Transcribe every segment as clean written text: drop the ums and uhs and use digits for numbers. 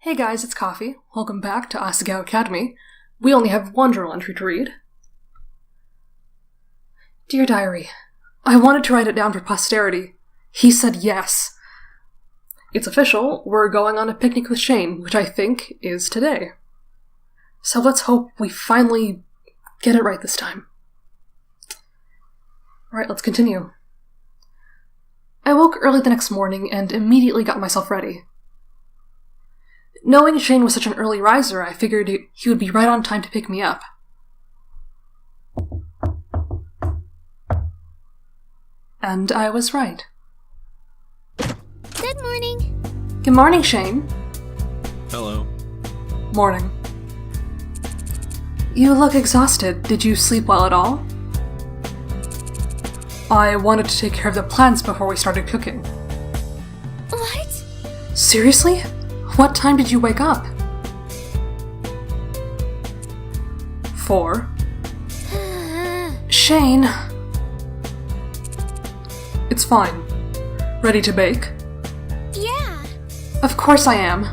Hey guys, it's Coffee. Welcome back to Asagao Academy. We only have one journal entry to read. Dear Diary, I wanted to write it down for posterity. He said yes. It's official, we're going on a picnic with Shane, which I think is today. So let's hope we finally get it right this time. Alright, let's continue. I woke early the next morning and immediately got myself ready. Knowing Shane was such an early riser, I figured he would be right on time to pick me up. And I was right. Good morning. Good morning, Shane. Hello. Morning. You look exhausted. Did you sleep well at all? I wanted to take care of the plants before we started cooking. What? Seriously? What time did you wake up? 4. Shane! It's fine. Ready to bake? Yeah. Of course I am.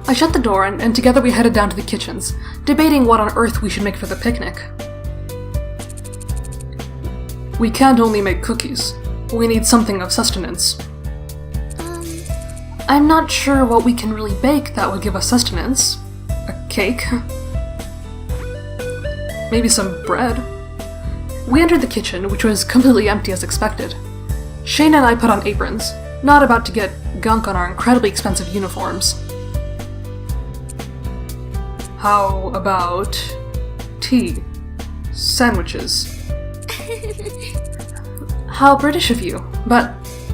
I shut the door and together we headed down to the kitchens, debating what on earth we should make for the picnic. We can't only make cookies. We need something of sustenance. I'm not sure what we can really bake that would give us sustenance. A cake? Maybe some bread? We entered the kitchen, which was completely empty as expected. Shane and I put on aprons, not about to get gunk on our incredibly expensive uniforms. How about tea? Sandwiches? How British of you, but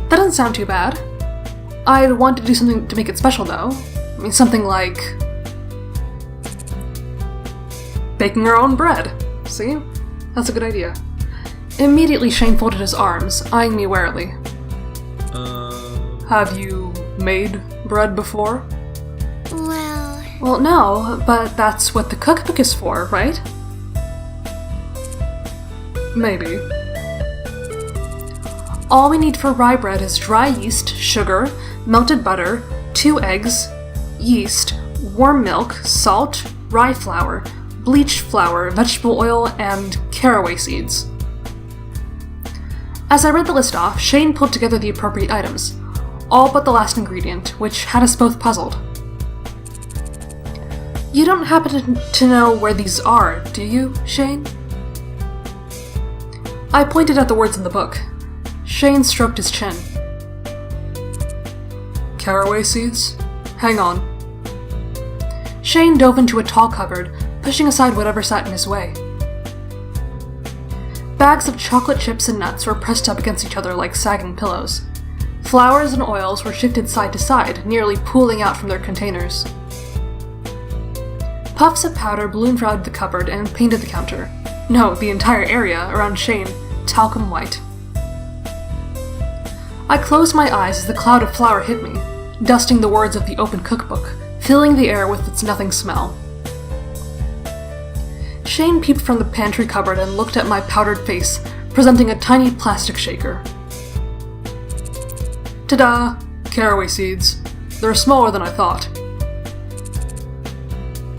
that doesn't sound too bad. I'd want to do something to make it special, though. I mean, something like baking our own bread. See? That's a good idea. Immediately, Shane folded his arms, eyeing me warily. Have you made bread before? Well, no, but that's what the cookbook is for, right? Maybe. All we need for rye bread is dry yeast, sugar, melted butter, 2 eggs, yeast, warm milk, salt, rye flour, bleached flour, vegetable oil, and caraway seeds. As I read the list off, Shane pulled together the appropriate items, all but the last ingredient, which had us both puzzled. You don't happen to know where these are, do you, Shane? I pointed at the words in the book. Shane stroked his chin. Caraway seeds? Hang on. Shane dove into a tall cupboard, pushing aside whatever sat in his way. Bags of chocolate chips and nuts were pressed up against each other like sagging pillows. Flours and oils were shifted side to side, nearly pooling out from their containers. Puffs of powder ballooned around the cupboard and painted the counter. No, the entire area around Shane, talcum white. I closed my eyes as the cloud of flour hit me, dusting the words of the open cookbook, filling the air with its nothing smell. Shane peeped from the pantry cupboard and looked at my powdered face, presenting a tiny plastic shaker. Ta-da! Caraway seeds. They're smaller than I thought.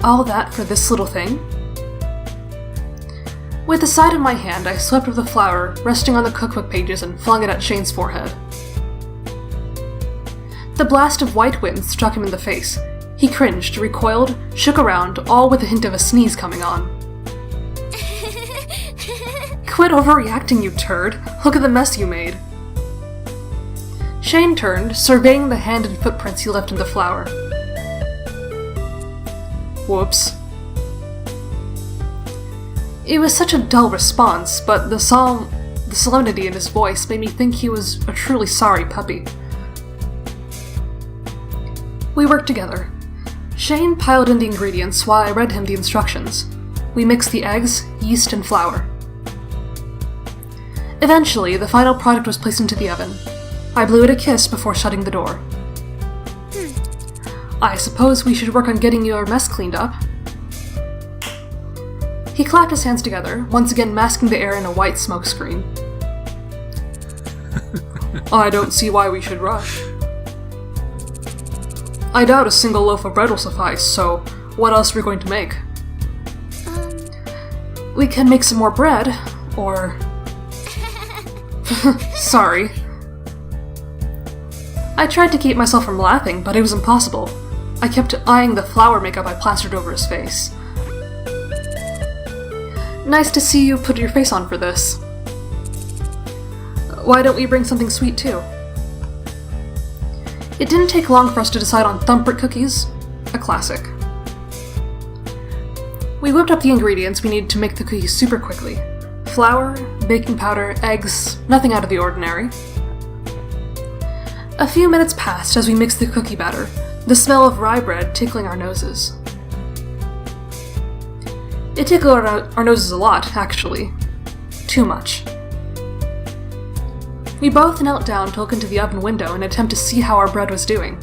All that for this little thing? With the side of my hand, I swept up the flour, resting on the cookbook pages, and flung it at Shane's forehead. The blast of white wind struck him in the face. He cringed, recoiled, shook around, all with a hint of a sneeze coming on. Quit overreacting, you turd! Look at the mess you made! Shane turned, surveying the hand and footprints he left in the flour. Whoops. It was such a dull response, but the solemnity in his voice made me think he was a truly sorry puppy. We worked together. Shane piled in the ingredients while I read him the instructions. We mixed the eggs, yeast, and flour. Eventually, the final product was placed into the oven. I blew it a kiss before shutting the door. I suppose we should work on getting your mess cleaned up. He clapped his hands together, once again masking the air in a white smokescreen. I don't see why we should rush. I doubt a single loaf of bread will suffice, so what else are we going to make? We can make some more bread, or... Sorry. I tried to keep myself from laughing, but it was impossible. I kept eyeing the flour makeup I plastered over his face. Nice to see you put your face on for this. Why don't we bring something sweet too? It didn't take long for us to decide on thumbprint cookies, a classic. We whipped up the ingredients we needed to make the cookies super quickly. Flour, baking powder, eggs, nothing out of the ordinary. A few minutes passed as we mixed the cookie batter, the smell of rye bread tickling our noses. It tickled our noses a lot, actually. Too much. We both knelt down to look into the oven window in an attempt to see how our bread was doing.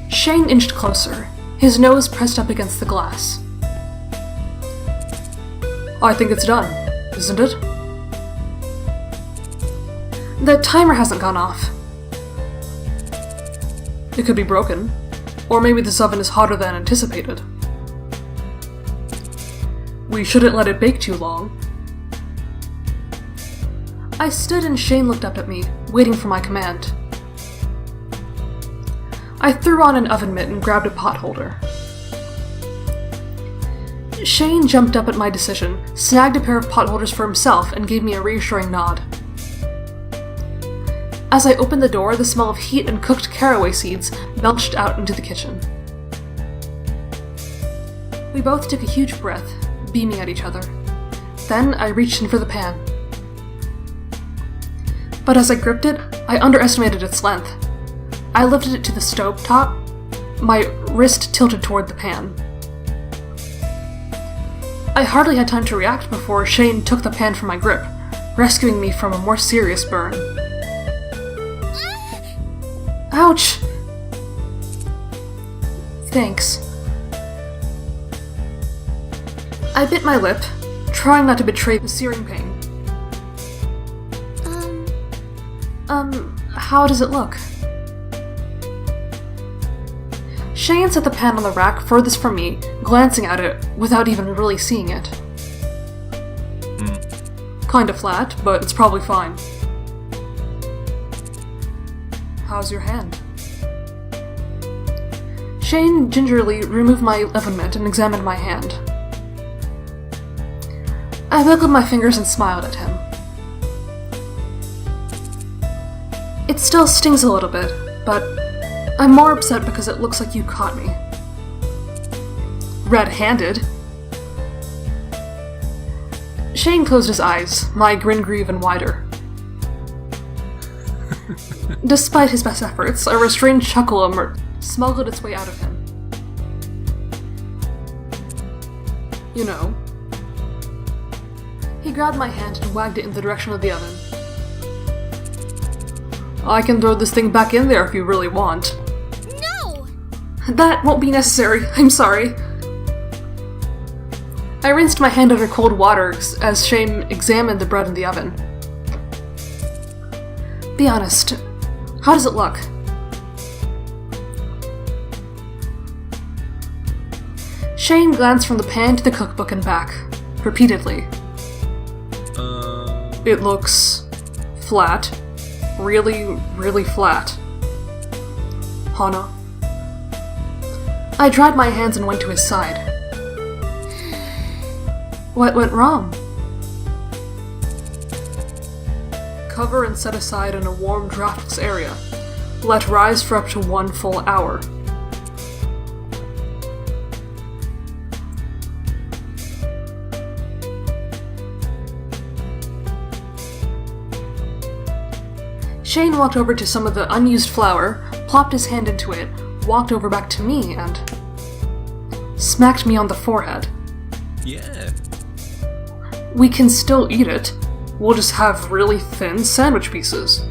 Shane inched closer, his nose pressed up against the glass. I think it's done, isn't it? The timer hasn't gone off. It could be broken, or maybe this oven is hotter than anticipated. We shouldn't let it bake too long. I stood and Shane looked up at me, waiting for my command. I threw on an oven mitt and grabbed a pot holder. Shane jumped up at my decision, snagged a pair of pot holders for himself, and gave me a reassuring nod. As I opened the door, the smell of heat and cooked caraway seeds belched out into the kitchen. We both took a huge breath, beaming at each other. Then I reached in for the pan. But as I gripped it, I underestimated its length. I lifted it to the stove top, my wrist tilted toward the pan. I hardly had time to react before Shane took the pan from my grip, rescuing me from a more serious burn. Ouch! Thanks. I bit my lip, trying not to betray the searing pain. How does it look? Shane set the pan on the rack furthest from me, glancing at it without even really seeing it. Kinda flat, but it's probably fine. How's your hand? Shane gingerly removed my oven mitt and examined my hand. I wiggled my fingers and smiled at him. It still stings a little bit, but I'm more upset because it looks like you caught me. Red-handed? Shane closed his eyes, my grin grew even wider. Despite his best efforts, a restrained chuckle smuggled its way out of him. You know. He grabbed my hand and wagged it in the direction of the oven. I can throw this thing back in there if you really want. No! That won't be necessary, I'm sorry. I rinsed my hand under cold water as Shane examined the bread in the oven. Be honest, how does it look? Shane glanced from the pan to the cookbook and back, repeatedly. It looks flat. Really, really flat. Hana. I dried my hands and went to his side. What went wrong? Cover and set aside in a warm draftless area. Let rise for up to 1 full hour. Shane walked over to some of the unused flour, plopped his hand into it, walked over back to me, and smacked me on the forehead. Yeah. We can still eat it. We'll just have really thin sandwich pieces.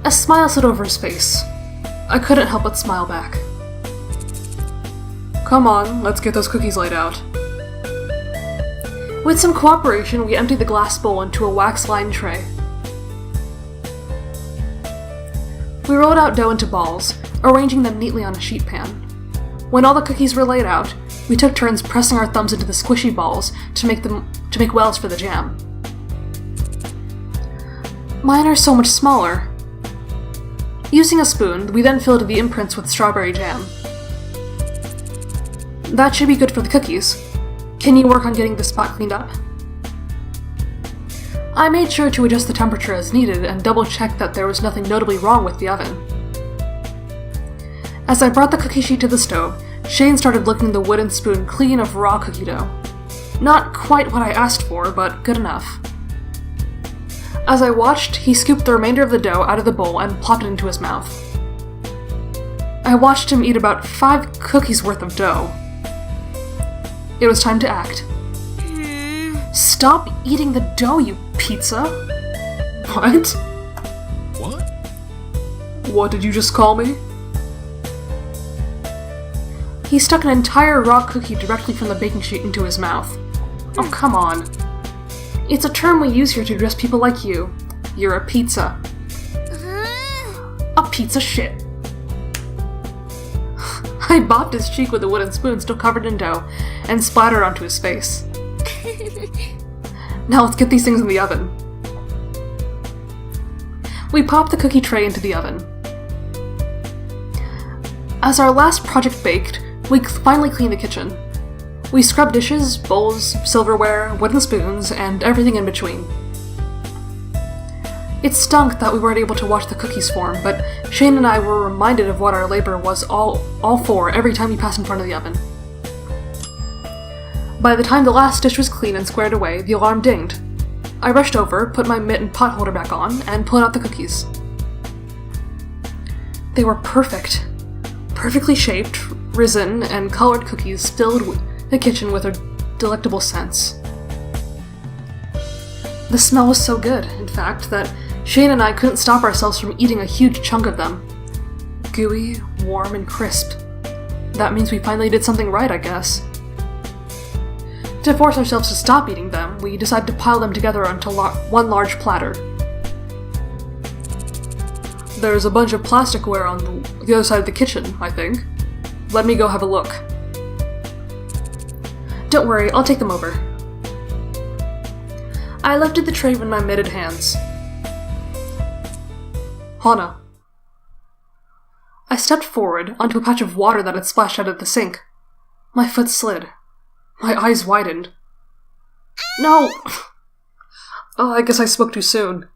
A smile slid over his face. I couldn't help but smile back. Come on, let's get those cookies laid out. With some cooperation, we emptied the glass bowl into a wax-lined tray. We rolled out dough into balls, arranging them neatly on a sheet pan. When all the cookies were laid out, we took turns pressing our thumbs into the squishy balls to make wells for the jam. Mine are so much smaller. Using a spoon, we then filled the imprints with strawberry jam. That should be good for the cookies. Can you work on getting this spot cleaned up? I made sure to adjust the temperature as needed and double-check that there was nothing notably wrong with the oven. As I brought the cookie sheet to the stove, Shane started licking the wooden spoon clean of raw cookie dough. Not quite what I asked for, but good enough. As I watched, he scooped the remainder of the dough out of the bowl and plopped it into his mouth. I watched him eat about 5 cookies worth of dough. It was time to act. Stop eating the dough, you pizza! What? What? What did you just call me? He stuck an entire raw cookie directly from the baking sheet into his mouth. Oh, come on. It's a term we use here to address people like you. You're a pizza. A piece of shit. I bopped his cheek with a wooden spoon still covered in dough and splattered onto his face. Now let's get these things in the oven. We popped the cookie tray into the oven. As our last project baked, we finally cleaned the kitchen. We scrubbed dishes, bowls, silverware, wooden spoons, and everything in between. It stunk that we weren't able to watch the cookies form, but Shane and I were reminded of what our labor was all for every time we passed in front of the oven. By the time the last dish was clean and squared away, the alarm dinged. I rushed over, put my mitt and pot holder back on, and pulled out the cookies. They were perfect. Perfectly shaped, risen, and colored cookies filled the kitchen with a delectable scents. The smell was so good, in fact, that Shane and I couldn't stop ourselves from eating a huge chunk of them. Gooey, warm, and crisp. That means we finally did something right, I guess. To force ourselves to stop eating them, we decided to pile them together onto one large platter. There's a bunch of plasticware on the other side of the kitchen, I think. Let me go have a look. Don't worry, I'll take them over. I lifted the tray in my mitted hands. Hana. I stepped forward onto a patch of water that had splashed out of the sink. My foot slid. My eyes widened. No! Oh, I guess I spoke too soon.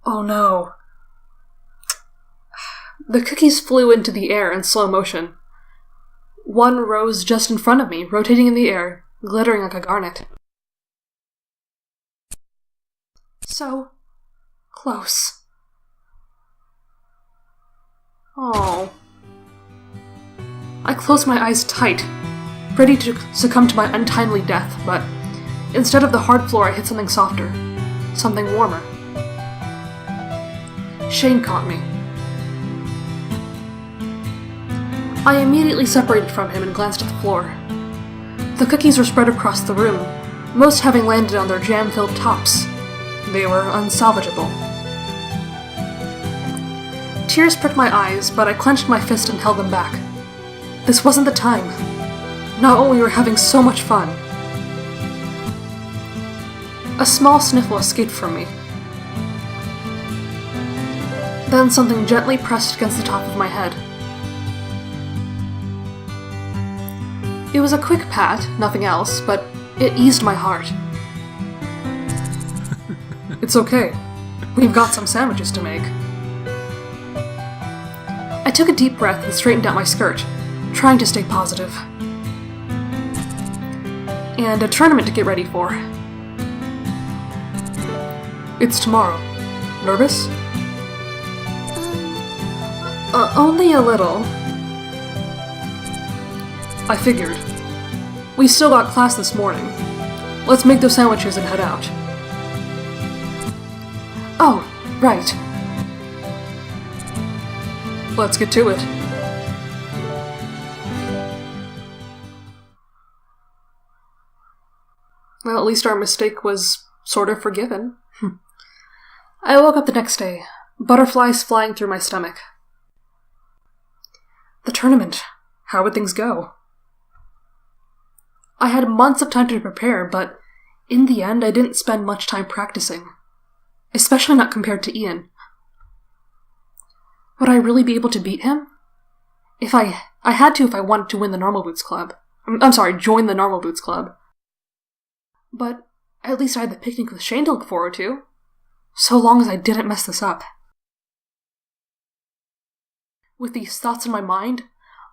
Oh no. The cookies flew into the air in slow motion. One rose just in front of me, rotating in the air, glittering like a garnet. So close. Oh. I closed my eyes tight, ready to succumb to my untimely death, but instead of the hard floor I hit something softer, something warmer. Shane caught me. I immediately separated from him and glanced at the floor. The cookies were spread across the room, most having landed on their jam-filled tops. They were unsalvageable. Tears pricked my eyes, but I clenched my fist and held them back. This wasn't the time. Not when we were having so much fun. A small sniffle escaped from me. Then something gently pressed against the top of my head. It was a quick pat, nothing else, but it eased my heart. It's okay. We've got some sandwiches to make. I took a deep breath and straightened out my skirt, trying to stay positive. And a tournament to get ready for. It's tomorrow. Nervous? Only a little. I figured. We still got class this morning. Let's make those sandwiches and head out. Oh, right. Let's get to it. Well, at least our mistake was sort of forgiven. I woke up the next day, butterflies flying through my stomach. The tournament. How would things go? I had months of time to prepare, but in the end I didn't spend much time practicing. Especially not compared to Ian. Would I really be able to beat him? I had to if I wanted to win the Normal Boots Club. Join the Normal Boots Club. But at least I had the picnic with Shane to look forward to. So long as I didn't mess this up. With these thoughts in my mind,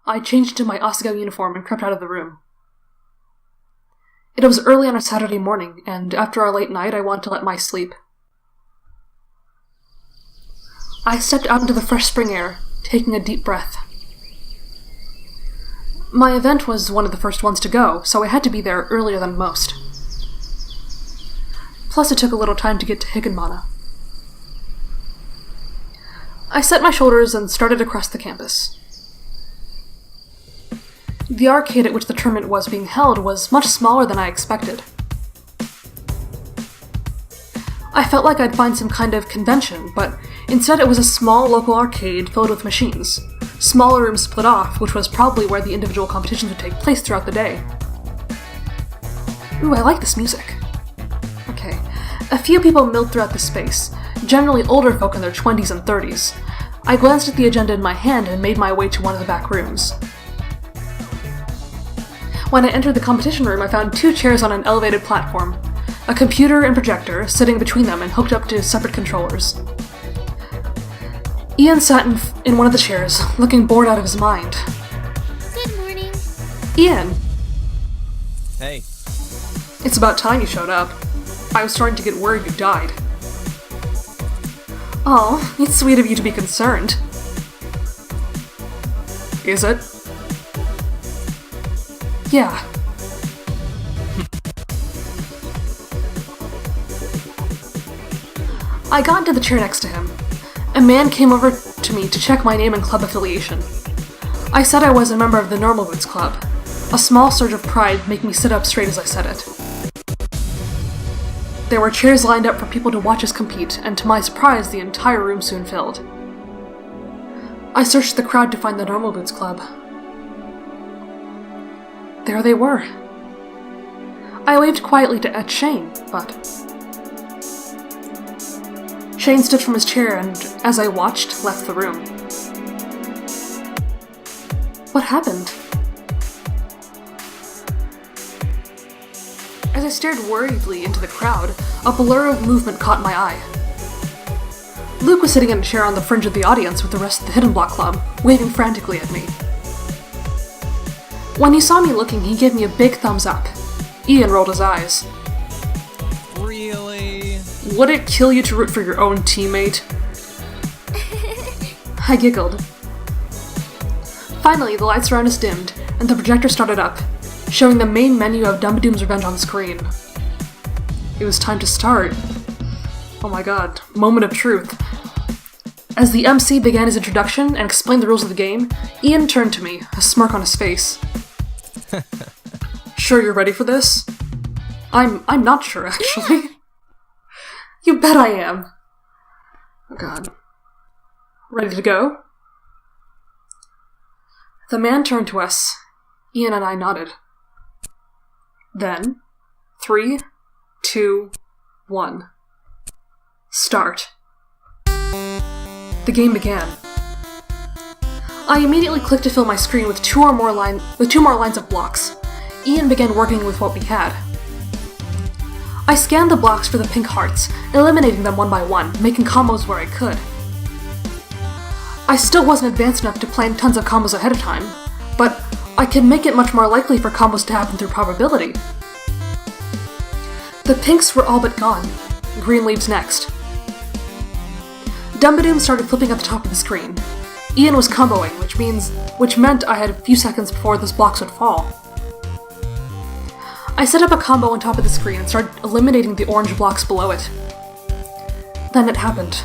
I changed into my Asagao uniform and crept out of the room. It was early on a Saturday morning, and after our late night I wanted to let my sleep. I stepped out into the fresh spring air, taking a deep breath. My event was one of the first ones to go, so I had to be there earlier than most. Plus it took a little time to get to Higanmana. I set my shoulders and started across the campus. The arcade at which the tournament was being held was much smaller than I expected. I felt like I'd find some kind of convention, but instead it was a small local arcade filled with machines. Smaller rooms split off, which was probably where the individual competitions would take place throughout the day. Ooh, I like this music. Okay. A few people milled throughout the space, generally older folk in their 20s and 30s. I glanced at the agenda in my hand and made my way to one of the back rooms. When I entered the competition room, I found 2 chairs on an elevated platform, a computer and projector sitting between them and hooked up to separate controllers. Ian sat in one of the chairs, looking bored out of his mind. Good morning. Ian! Hey. It's about time you showed up. I was starting to get worried you died. Oh, it's sweet of you to be concerned. Is it? Yeah. I got into the chair next to him. A man came over to me to check my name and club affiliation. I said I was a member of the Normal Boots Club. A small surge of pride made me sit up straight as I said it. There were chairs lined up for people to watch us compete, and to my surprise, the entire room soon filled. I searched the crowd to find the Normal Boots Club. There they were. I waved quietly to Shane, but... Shane stood from his chair and, as I watched, left the room. What happened? As I stared worriedly into the crowd, a blur of movement caught my eye. Luke was sitting in a chair on the fringe of the audience with the rest of the Hidden Block Club, waving frantically at me. When he saw me looking, he gave me a big thumbs up. Ian rolled his eyes. Really? Would it kill you to root for your own teammate? I giggled. Finally, the lights around us dimmed, and the projector started up, showing the main menu of Dumbadoom's Revenge on screen. It was time to start. Oh my god, moment of truth. As the MC began his introduction and explained the rules of the game, Ian turned to me, a smirk on his face. Sure you're ready for this? I'm not sure, actually. You bet I am. Oh god. Ready to go? The man turned to us. Ian and I nodded. Then, 3, 2, 1. Start. The game began. I immediately clicked to fill my screen with two more lines of blocks. Ian began working with what we had. I scanned the blocks for the pink hearts, eliminating them one by one, making combos where I could. I still wasn't advanced enough to plan tons of combos ahead of time, but I could make it much more likely for combos to happen through probability. The pinks were all but gone. Green leaves next. Dumbadoom started flipping at the top of the screen. Ian was comboing, which meant I had a few seconds before those blocks would fall. I set up a combo on top of the screen and started eliminating the orange blocks below it. Then it happened.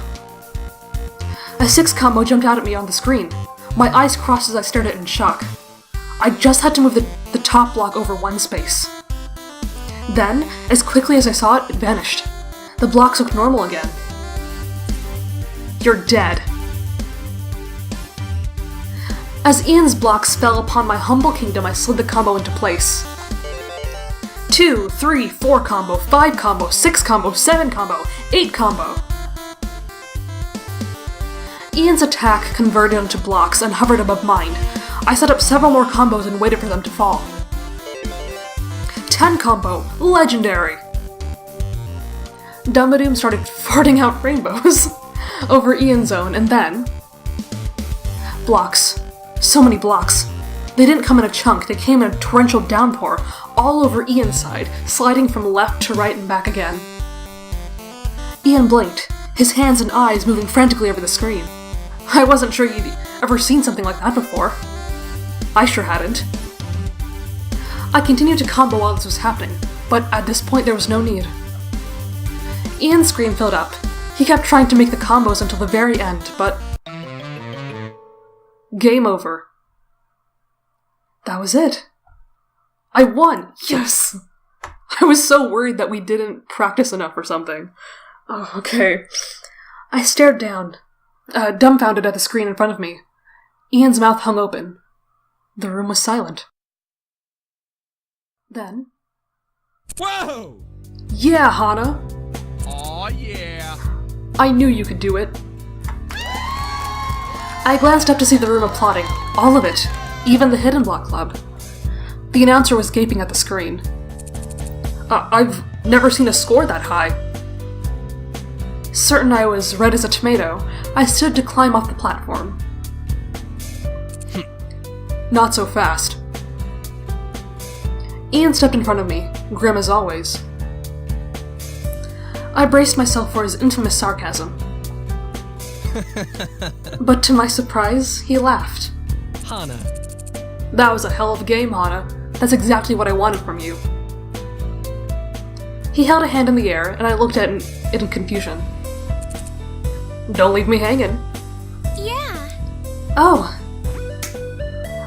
A 6 combo jumped out at me on the screen. My eyes crossed as I stared at it in shock. I just had to move the top block over one space. Then, as quickly as I saw it, it vanished. The blocks looked normal again. You're dead. As Ian's blocks fell upon my humble kingdom, I slid the combo into place. 2, 3, 4 combo, 5 combo, 6 combo, 7 combo, 8 combo. Ian's attack converted into blocks and hovered above mine. I set up several more combos and waited for them to fall. 10 combo, legendary! Dumbadoom started farting out rainbows over Ian's zone, and then... blocks. So many blocks. They didn't come in a chunk, they came in a torrential downpour, all over Ian's side, sliding from left to right and back again. Ian blinked, his hands and eyes moving frantically over the screen. I wasn't sure you'd ever seen something like that before. I sure hadn't. I continued to combo while this was happening, but at this point there was no need. Ian's screen filled up. He kept trying to make the combos until the very end, but... game over. That was it. I won! Yes! I was so worried that we didn't practice enough or something. Oh, okay. I stared down, dumbfounded at the screen in front of me. Ian's mouth hung open. The room was silent. Then... Whoa! Yeah, Hana! Aw, yeah! I knew you could do it. I glanced up to see the room applauding. All of it. Even the Hidden Block Club. The announcer was gaping at the screen. I've never seen a score that high. Certain I was red as a tomato, I stood to climb off the platform. Not so fast. Ian stepped in front of me, grim as always. I braced myself for his infamous sarcasm. But to my surprise, he laughed. Hana. That was a hell of a game, Hana. That's exactly what I wanted from you. He held a hand in the air, and I looked at it in confusion. Don't leave me hanging. Yeah. Oh.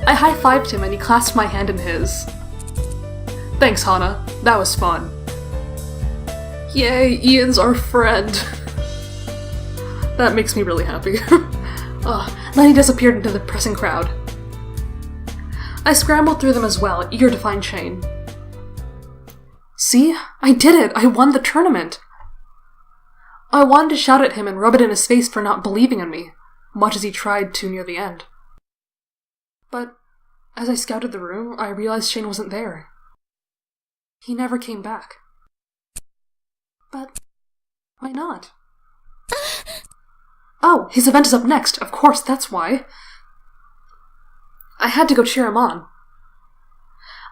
I high-fived him and he clasped my hand in his. Thanks, Hana. That was fun. Yay, Ian's our friend. That makes me really happy. Then he disappeared into the pressing crowd. I scrambled through them as well, eager to find Shane. See? I did it! I won the tournament! I wanted to shout at him and rub it in his face for not believing in me, much as he tried to near the end. But as I scouted the room, I realized Shane wasn't there. He never came back. But why not? Oh, his event is up next. Of course, that's why. I had to go cheer him on.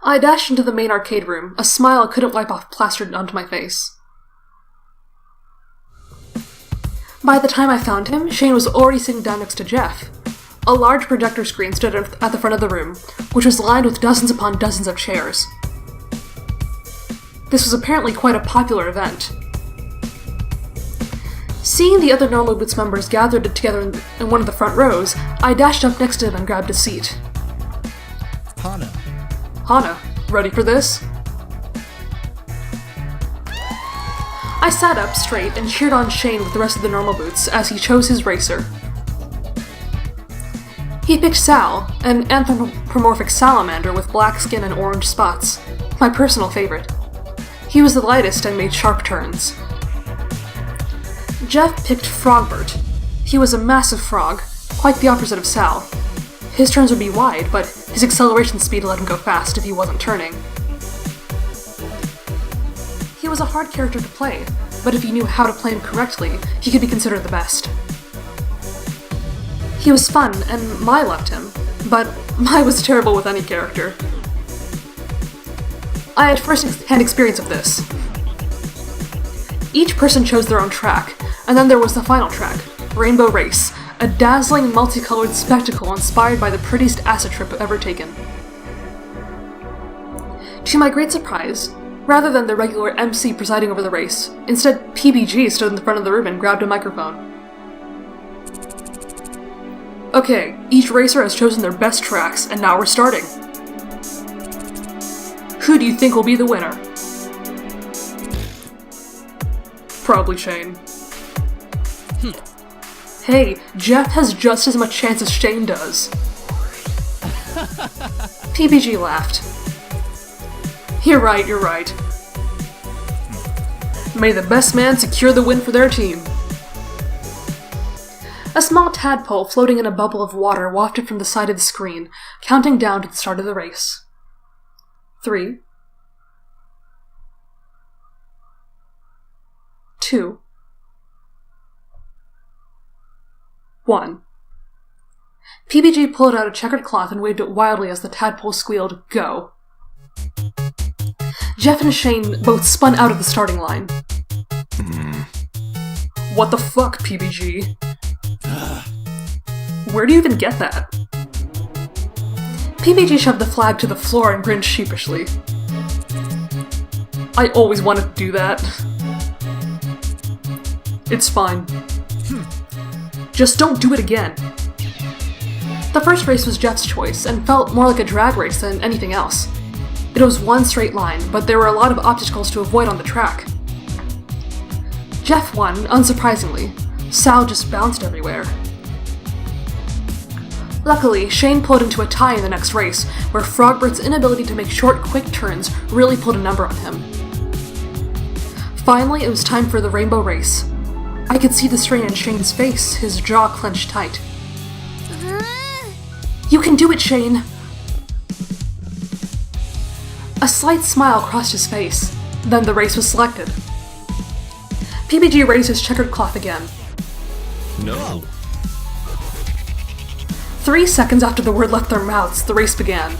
I dashed into the main arcade room, a smile I couldn't wipe off plastered onto my face. By the time I found him, Shane was already sitting down next to Jeff. A large projector screen stood at the front of the room, which was lined with dozens upon dozens of chairs. This was apparently quite a popular event. Seeing the other Normal Boots members gathered together in one of the front rows, I dashed up next to him and grabbed a seat. Hana. Hana, ready for this? I sat up straight and cheered on Shane with the rest of the Normal Boots as he chose his racer. He picked Sal, an anthropomorphic salamander with black skin and orange spots, my personal favorite. He was the lightest and made sharp turns. Jeff picked Frogbert. He was a massive frog, quite the opposite of Sal. His turns would be wide, but his acceleration speed let him go fast if he wasn't turning. He was a hard character to play, but if you knew how to play him correctly, he could be considered the best. He was fun, and Mai loved him, but Mai was terrible with any character. I had first-hand experience of this. Each person chose their own track, and then there was the final track, Rainbow Race, a dazzling, multicolored spectacle inspired by the prettiest acid trip ever taken. To my great surprise, rather than the regular MC presiding over the race, instead PBG stood in the front of the room and grabbed a microphone. Okay, each racer has chosen their best tracks, and now we're starting. Who do you think will be the winner? Probably Shane. Hey, Jeff has just as much chance as Shane does. PBG laughed. You're right. May the best man secure the win for their team. A small tadpole floating in a bubble of water wafted from the side of the screen, counting down to the start of the race. 3, 2, 1. PBG pulled out a checkered cloth and waved it wildly as the tadpole squealed, "Go." Jeff and Shane both spun out of the starting line. What the fuck, PBG? Where do you even get that? PBG shoved the flag to the floor and grinned sheepishly. I always wanted to do that. It's fine. Just don't do it again. The first race was Jeff's choice, and felt more like a drag race than anything else. It was one straight line, but there were a lot of obstacles to avoid on the track. Jeff won, unsurprisingly. Sal just bounced everywhere. Luckily, Shane pulled into a tie in the next race, where Frogbert's inability to make short, quick turns really pulled a number on him. Finally, it was time for the rainbow race. I could see the strain in Shane's face, his jaw clenched tight. You can do it, Shane! A slight smile crossed his face. Then the race was selected. PBG raised his checkered cloth again. No. 3 seconds after the word left their mouths, the race began.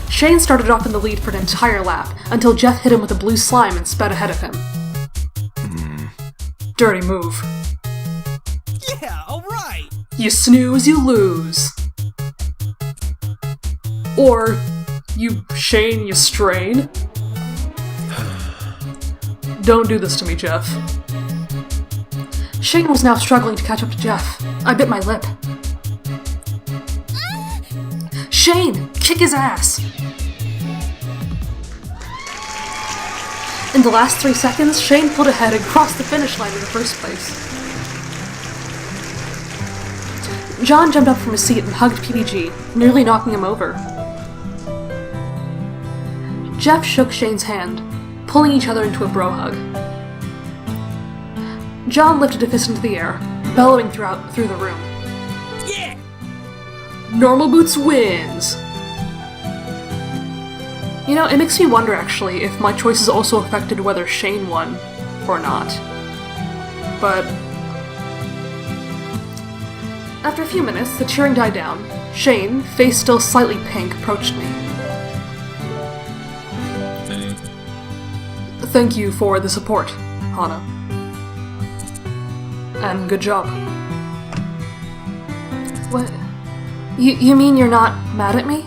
Shane started off in the lead for an entire lap, until Jeff hit him with a blue slime and sped ahead of him. Dirty move. Yeah, alright! You snooze, you lose. Or, you Shane, you strain. Don't do this to me, Jeff. Shane was now struggling to catch up to Jeff. I bit my lip. Shane! Kick his ass! In the last 3 seconds, Shane pulled ahead and crossed the finish line in the first place. John jumped up from his seat and hugged PBG, nearly knocking him over. Jeff shook Shane's hand, pulling each other into a bro hug. John lifted a fist into the air, bellowing through the room. Yeah! Normal Boots wins! You know, it makes me wonder, actually, if my choices also affected whether Shane won or not. But after a few minutes, the cheering died down. Shane, face still slightly pink, approached me. Thank you for the support, Hana. And good job. What? You mean you're not mad at me?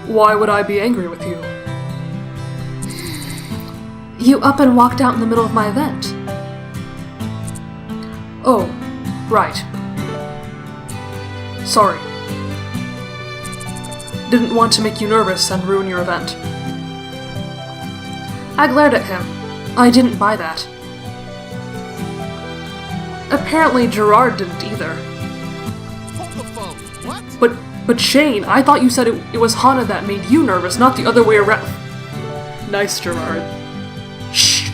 Why would I be angry with you? You up and walked out in the middle of my event. Oh, right. Sorry. Didn't want to make you nervous and ruin your event. I glared at him. I didn't buy that. Apparently Gerard didn't either. Hold the phone. What? But Shane, I thought you said it was Hana that made you nervous, not the other way around. Nice, Gerard. Shh!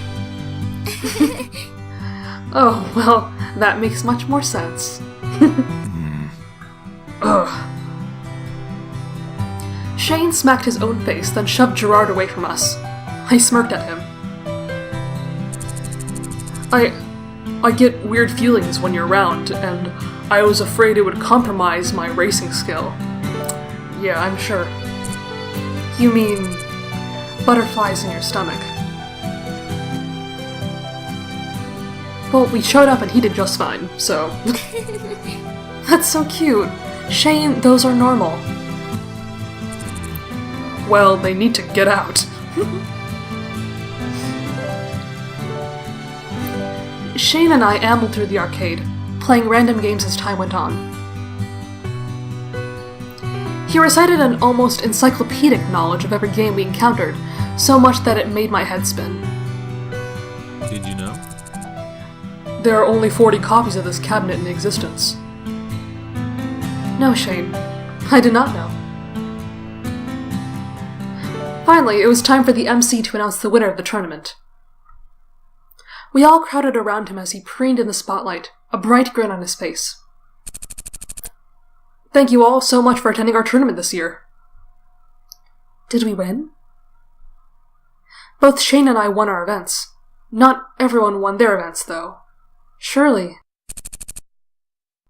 Oh, well, that makes much more sense. Ugh. Shane smacked his own face, then shoved Gerard away from us. I smirked at him. I get weird feelings when you're around, and I was afraid it would compromise my racing skill. Yeah, I'm sure. You mean butterflies in your stomach. Well, we showed up and he did just fine, so... That's so cute. Shane, those are normal. Well, they need to get out. Shane and I ambled through the arcade, playing random games as time went on. He recited an almost encyclopedic knowledge of every game we encountered, so much that it made my head spin. Did you know? There are only 40 copies of this cabinet in existence. No, Shane. I did not know. Finally, it was time for the MC to announce the winner of the tournament. We all crowded around him as he preened in the spotlight, a bright grin on his face. Thank you all so much for attending our tournament this year. Did we win? Both Shane and I won our events. Not everyone won their events, though. Surely.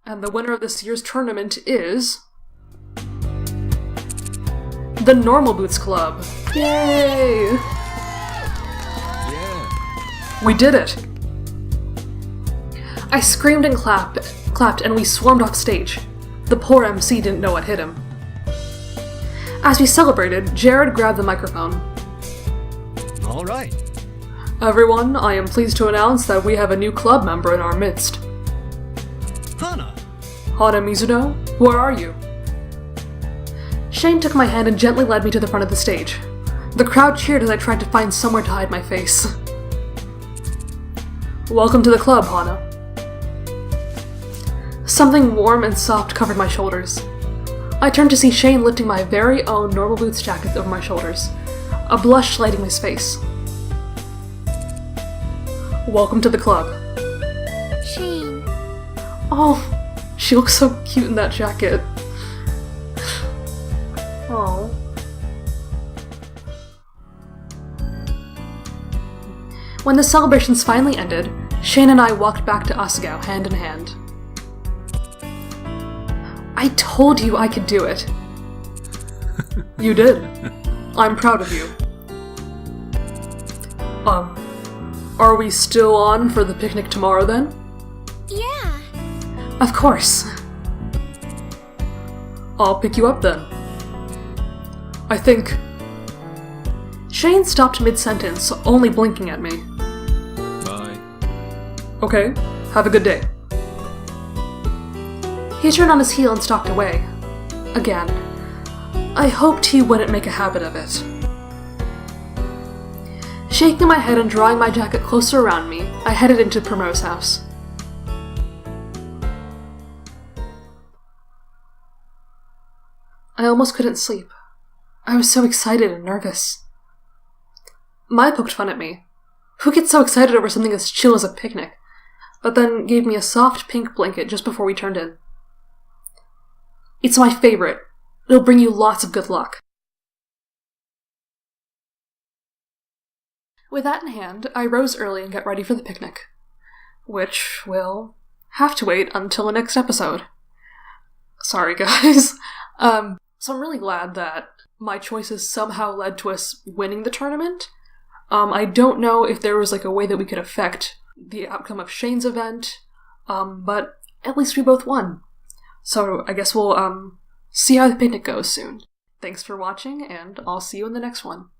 And the winner of this year's tournament is... the Normal Boots Club. Yay! Yeah. We did it! I screamed and clapped, and we swarmed off stage. The poor MC didn't know what hit him. As we celebrated, Jared grabbed the microphone. All right. Everyone, I am pleased to announce that we have a new club member in our midst. Hana. Hana Mizuno, where are you? Shane took my hand and gently led me to the front of the stage. The crowd cheered as I tried to find somewhere to hide my face. Welcome to the club, Hana. Something warm and soft covered my shoulders. I turned to see Shane lifting my very own Normal Boots jacket over my shoulders, a blush lighting his face. Welcome to the club. Shane. Oh, she looks so cute in that jacket. Oh. When the celebrations finally ended, Shane and I walked back to Asagao hand in hand. I told you I could do it. You did. I'm proud of you. Are we still on for the picnic tomorrow then? Yeah. Of course. I'll pick you up then. I think... Shane stopped mid-sentence, only blinking at me. Bye. Okay, have a good day. He turned on his heel and stalked away. Again. I hoped he wouldn't make a habit of it. Shaking my head and drawing my jacket closer around me, I headed into Primrose's house. I almost couldn't sleep. I was so excited and nervous. Mai poked fun at me. Who gets so excited over something as chill as a picnic? But then gave me a soft pink blanket just before we turned in. It's my favorite. It'll bring you lots of good luck. With that in hand, I rose early and got ready for the picnic. Which will have to wait until the next episode. Sorry, guys. So I'm really glad that my choices somehow led to us winning the tournament. I don't know if there was a way that we could affect the outcome of Shane's event, but at least we both won. So I guess we'll see how the picnic goes soon. Thanks for watching, and I'll see you in the next one.